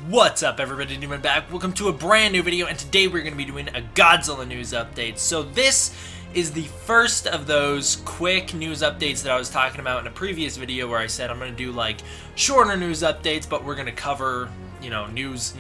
What's up everybody, Newman back. Welcome to a brand new video, and today we're going to be doing a Godzilla news update. So this is the first of those quick news updates that I was talking about in a previous video where I said I'm going to do like shorter news updates, but we're going to cover, news,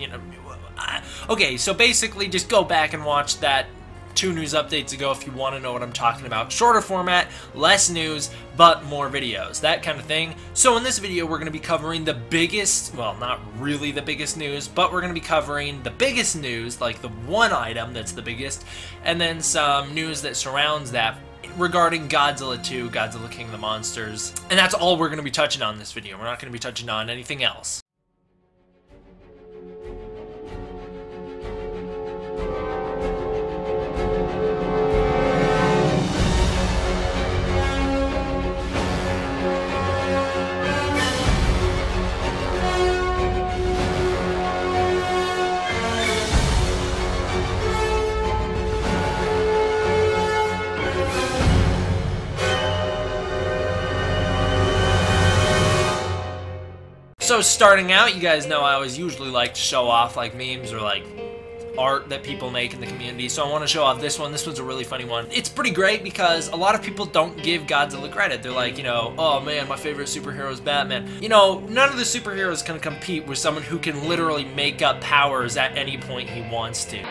Okay, so basically just go back and watch that 2 news updates ago if you want to know what I'm talking about. Shorter format, less news, but more videos, that kind of thing. So in this video we're going to be covering the biggest, well, not really the biggest news, but we're going to be covering the biggest news, like the one item that's the biggest, and then some news that surrounds that regarding Godzilla 2, Godzilla King of the Monsters. And that's all we're going to be touching on in this video. We're not going to be touching on anything else. So starting out, you guys know I always usually like to show off like memes or like art that people make in the community, so I want to show off this one. This one's a really funny one. It's pretty great because a lot of people don't give Godzilla credit. They're like, oh man, my favorite superhero is Batman. None of the superheroes can compete with someone who can literally make up powers at any point he wants to.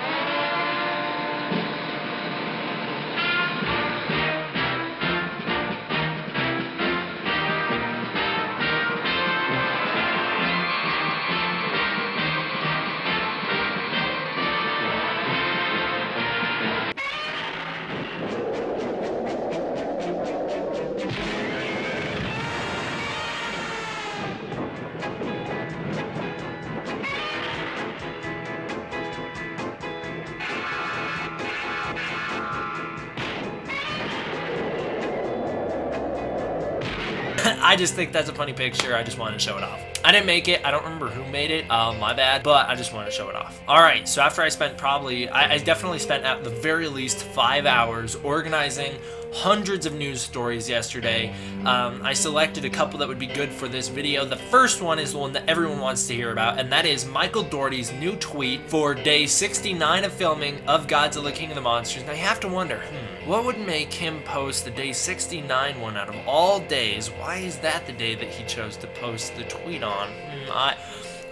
I just think that's a funny picture. I just wanted to show it off. I didn't make it. I don't remember who made it. My bad. But I just wanted to show it off. Alright, so after I spent I definitely spent at the very least 5 hours organizing hundreds of news stories yesterday. I selected a couple that would be good for this video. The first one is the one that everyone wants to hear about, and that is Michael Dougherty's new tweet for day 69 of filming of Godzilla King of the Monsters. Now you have to wonder, what would make him post the day 69 one out of all days? Why is that the day that he chose to post the tweet on?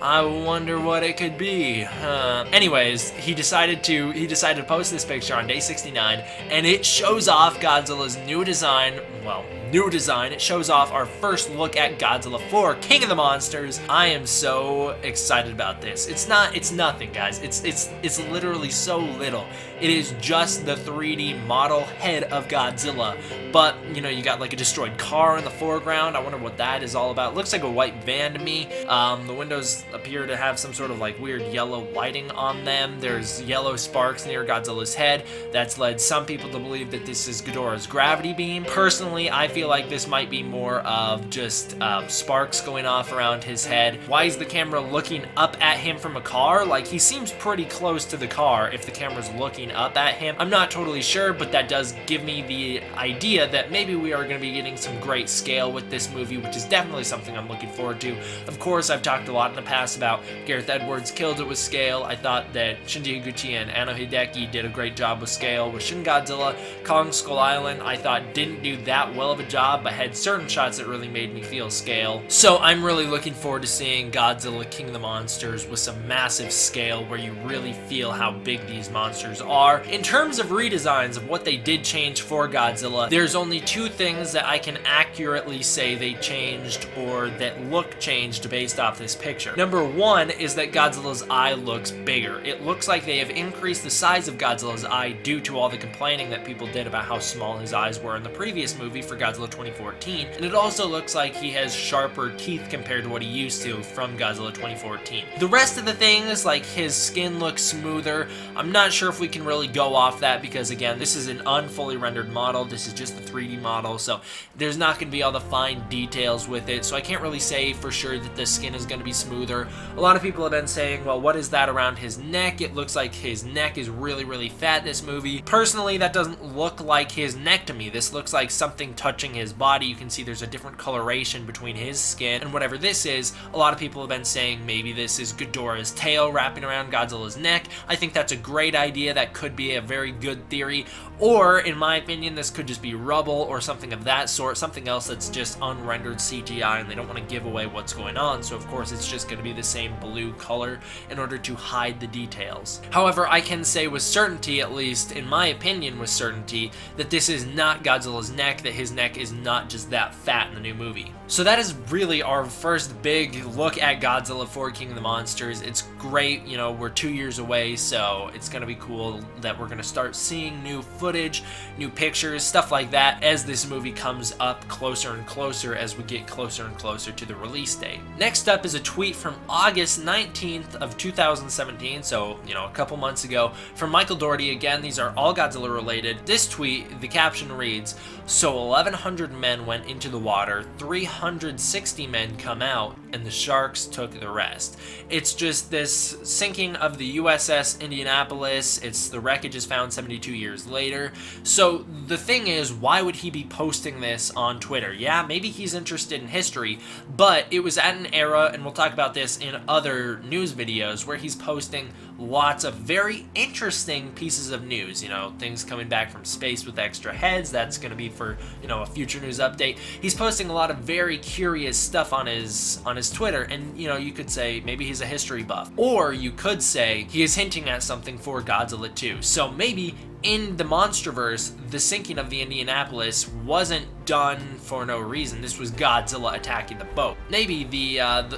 I wonder what it could be. Anyways, he decided to post this picture on day 69, and it shows off Godzilla's new design. Well, new design. It shows off our first look at Godzilla 4, King of the Monsters. I am so excited about this. It's nothing, guys. It's literally so little. It is just the 3D model head of Godzilla, but you got like a destroyed car in the foreground. I wonder what that is all about. It looks like a white van to me. The windows appear to have some sort of like weird yellow lighting on them. There's yellow sparks near Godzilla's head. That's led some people to believe that this is Ghidorah's gravity beam. Personally, I feel like this might be more of just sparks going off around his head. Why is the camera looking up at him from a car? Like, he seems pretty close to the car if the camera's looking up at him. I'm not totally sure, but that does give me the idea that maybe we are going to be getting some great scale with this movie, which is definitely something I'm looking forward to. Of course, I've talked a lot in the past about Gareth Edwards killed it with scale. I thought that Shinji Higuchi and Anno Hideki did a great job with scale. With Shin Godzilla, Kong Skull Island, I thought didn't do that well of a job, but had certain shots that really made me feel scale. So I'm really looking forward to seeing Godzilla King of the Monsters with some massive scale where you really feel how big these monsters are. In terms of redesigns of what they did change for Godzilla, there's only 2 things that I can accurately say they changed or that look changed based off this picture. Number 1 is that Godzilla's eye looks bigger. It looks like they have increased the size of Godzilla's eye due to all the complaining that people did about how small his eyes were in the previous movie for Godzilla 2014, and it also looks like he has sharper teeth compared to what he used to from Godzilla 2014. The rest of the things, like his skin looks smoother. I'm not sure if we can really go off that because, again, this is an unfully rendered model. This is just the 3D model, so there's not going to be all the fine details with it, so I can't really say for sure that the skin is going to be smoother. A lot of people have been saying, well, what is that around his neck? It looks like his neck is really, really fat this movie. Personally, that doesn't look like his neck to me. This looks like something touching matching his body. You can see there's a different coloration between his skin and whatever this is. A lot of people have been saying maybe this is Ghidorah's tail wrapping around Godzilla's neck. I think that's a great idea. That could be a very good theory. Or, in my opinion, this could just be rubble or something of that sort, something else that's just unrendered CGI, and they don't want to give away what's going on, so of course it's just going to be the same blue color in order to hide the details. However, I can say with certainty, at least in my opinion with certainty, that this is not Godzilla's neck, that his neck is not just that fat in the new movie. So that is really our first big look at Godzilla for King of the Monsters. It's great, you know, we're 2 years away, so it's going to be cool that we're going to start seeing new footage, new pictures, stuff like that as this movie comes up closer and closer as we get closer and closer to the release date. Next up is a tweet from August 19th of 2017, so, you know, a couple months ago, from Michael Dougherty. Again, these are all Godzilla related. This tweet, the caption reads, "So 1,100 men went into the water, 360 men come out, and the sharks took the rest." It's just this sinking of the USS Indianapolis. It's the wreckage is found 72 years later. So the thing is, why would he be posting this on Twitter? Yeah, maybe he's interested in history, but it was at an era, and we'll talk about this in other news videos, where he's posting lots of very interesting pieces of news, you know, things coming back from space with extra heads. That's going to be for, you know, a future news update. He's posting a lot of very curious stuff on his Twitter, and, you know, you could say maybe he's a history buff, or you could say he is hinting at something for Godzilla 2. So maybe in the Monsterverse, the sinking of the Indianapolis wasn't done for no reason. This was Godzilla attacking the boat. Maybe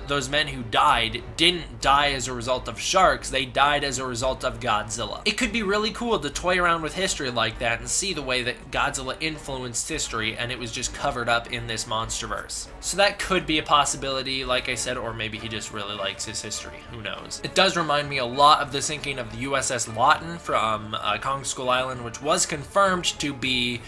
those men who died didn't die as a result of sharks, they died as a result of Godzilla. It could be really cool to toy around with history like that and see the way that Godzilla influenced history and it was just covered up in this Monsterverse. So that could be a possibility, like I said, or maybe he just really likes his history. Who knows? It does remind me a lot of the sinking of the USS Lawton from Kong Skull Island, which was confirmed to be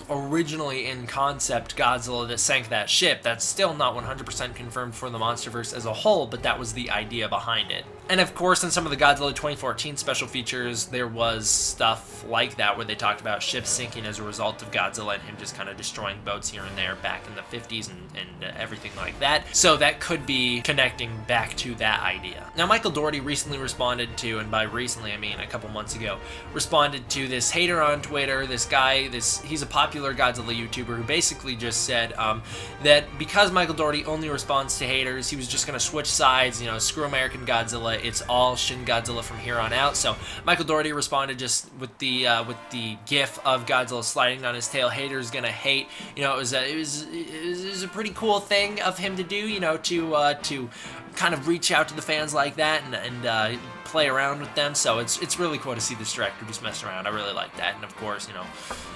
originally in concept Godzilla that sank that ship. That's still not 100% confirmed for the Monsterverse as a whole, but that was the idea behind it. And of course, in some of the Godzilla 2014 special features, there was stuff like that where they talked about ships sinking as a result of Godzilla and him just kind of destroying boats here and there back in the 50s and everything like that. So that could be connecting back to that idea. Now, Michael Dougherty recently responded to, and by recently I mean a couple months ago, responded to this hater on Twitter, this guy, he's a popular Godzilla YouTuber who basically just said that because Michael Dougherty only responds to haters, he was just going to switch sides, you know, screw American Godzilla, it's all Shin Godzilla from here on out. So Michael Dougherty responded just with the gif of Godzilla sliding on his tail. Haters gonna hate. You know, it was a pretty cool thing of him to do. You know, to kind of reach out to the fans like that and play around with them. So it's really cool to see this director just mess around. I really like that. And of course, you know,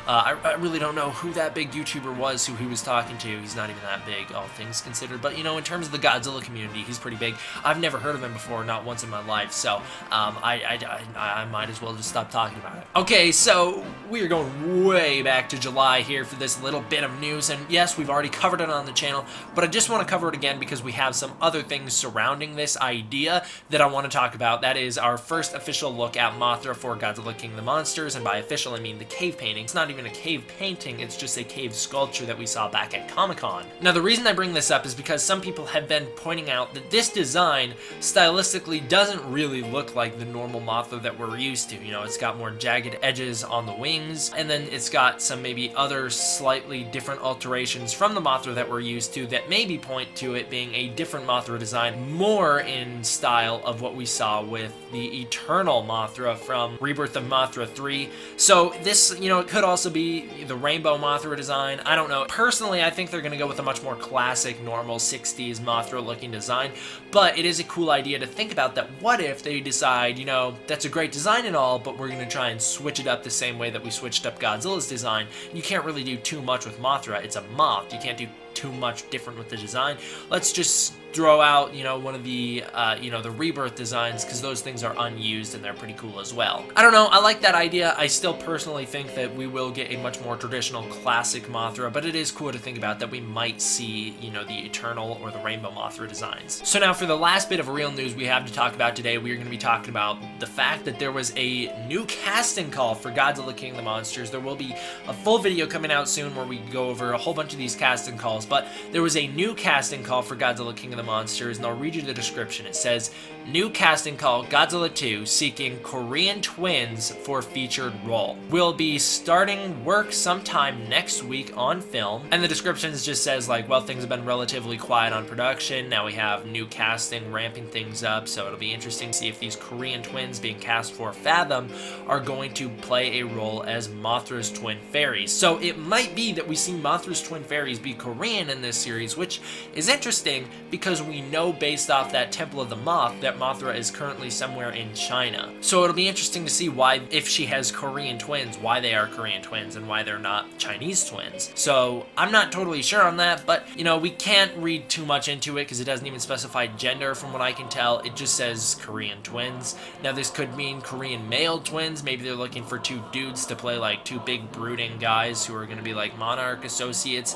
I really don't know who that big YouTuber was who he was talking to. He's not even that big, all things considered. But, you know, in terms of the Godzilla community, he's pretty big. I've never heard of him before, not once in my life. So I might as well just stop talking about it. Okay, so we are going way back to July here for this little bit of news. And yes, we've already covered it on the channel, but I just want to cover it again because we have some other things surrounding this idea that I want to talk about. That is our first official look at Mothra for Godzilla King of the Monsters, and by official I mean the cave painting. It's not even a cave painting, it's just a cave sculpture that we saw back at Comic-Con. Now the reason I bring this up is because some people have been pointing out that this design stylistically doesn't really look like the normal Mothra that we're used to. You know, it's got more jagged edges on the wings, and then it's got some maybe other slightly different alterations from the Mothra that we're used to that maybe point to it being a different Mothra design, more in style of what we saw with the Eternal Mothra from Rebirth of Mothra 3. So this, you know, it could also be the Rainbow Mothra design. I don't know. Personally, I think they're going to go with a much more classic, normal 60s Mothra looking design, but it is a cool idea to think about that. What if they decide, you know, that's a great design and all, but we're going to try and switch it up the same way that we switched up Godzilla's design. You can't really do too much with Mothra. It's a moth. You can't do too much different with the design, let's just throw out, you know, one of the, the Rebirth designs, because those things are unused and they're pretty cool as well. I don't know, I like that idea. I still personally think that we will get a much more traditional classic Mothra, but it is cool to think about that we might see, you know, the Eternal or the Rainbow Mothra designs. So now for the last bit of real news we have to talk about today, we are going to be talking about the fact that there was a new casting call for Godzilla King of the Monsters. There will be a full video coming out soon where we go over a whole bunch of these casting calls, but there was a new casting call for Godzilla King of the Monsters, and I'll read you the description. It says, new casting call, Godzilla 2 seeking Korean twins for featured role. Will be starting work sometime next week on film. And the description just says, like, well, things have been relatively quiet on production. Now we have new casting ramping things up, so it'll be interesting to see if these Korean twins being cast for Fathom are going to play a role as Mothra's twin fairies. So it might be that we see Mothra's twin fairies be Korean in this series, which is interesting because we know based off that Temple of the Moth that Mothra is currently somewhere in China. So it'll be interesting to see why, if she has Korean twins, why they are Korean twins and why they're not Chinese twins. So I'm not totally sure on that, but you know, we can't read too much into it because it doesn't even specify gender from what I can tell. It just says Korean twins. Now this could mean Korean male twins. Maybe they're looking for two dudes to play like two big brooding guys who are going to be like Monarch associates.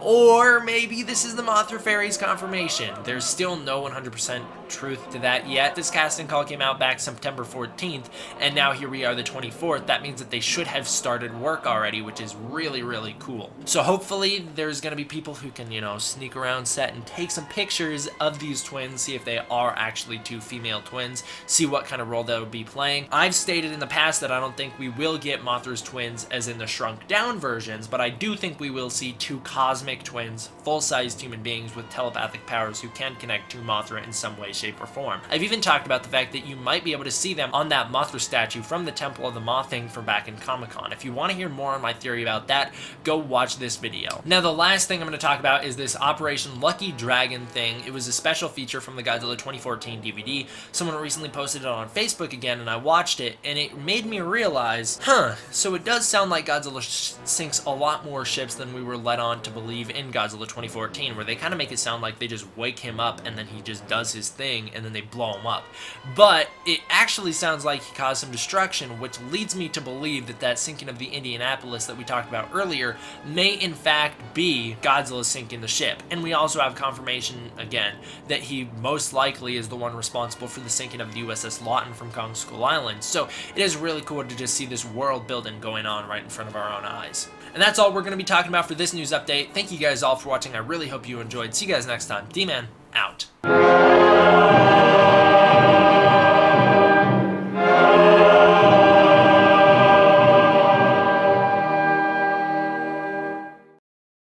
Or maybe this is the Mothra Fairies confirmation. There's still no 100% truth to that yet. This casting call came out back September 14th, and now here we are the 24th. That means that they should have started work already, which is really, really cool. So hopefully there's going to be people who can, you know, sneak around set and take some pictures of these twins, see if they are actually two female twins, see what kind of role they would be playing. I've stated in the past that I don't think we will get Mothra's twins as in the shrunk down versions, but I do think we will see two cosmic twins, full-sized human beings with telepathic powers who can connect to Mothra in some way, shape, or form. I've even talked about the fact that you might be able to see them on that Mothra statue from the Temple of the Moth thing from back in Comic-Con. If you want to hear more on my theory about that, go watch this video. Now, the last thing I'm going to talk about is this Operation Lucky Dragon thing. It was a special feature from the Godzilla 2014 DVD. Someone recently posted it on Facebook again, and I watched it, and it made me realize, so it does sound like Godzilla sinks a lot more ships than we were led on to believe in Godzilla 2014, where they kind of make it sound like they just wake him up and then he just does his thing and then they blow him up. But it actually sounds like he caused some destruction, which leads me to believe that that sinking of the Indianapolis that we talked about earlier may in fact be Godzilla sinking the ship. And we also have confirmation again that he most likely is the one responsible for the sinking of the USS Lawton from Kong Skull Island. So it is really cool to just see this world building going on right in front of our own eyes. And that's all we're going to be talking about for this news update. Thank you guys all for watching. I really hope you enjoyed. See you guys next time. D-Man, out.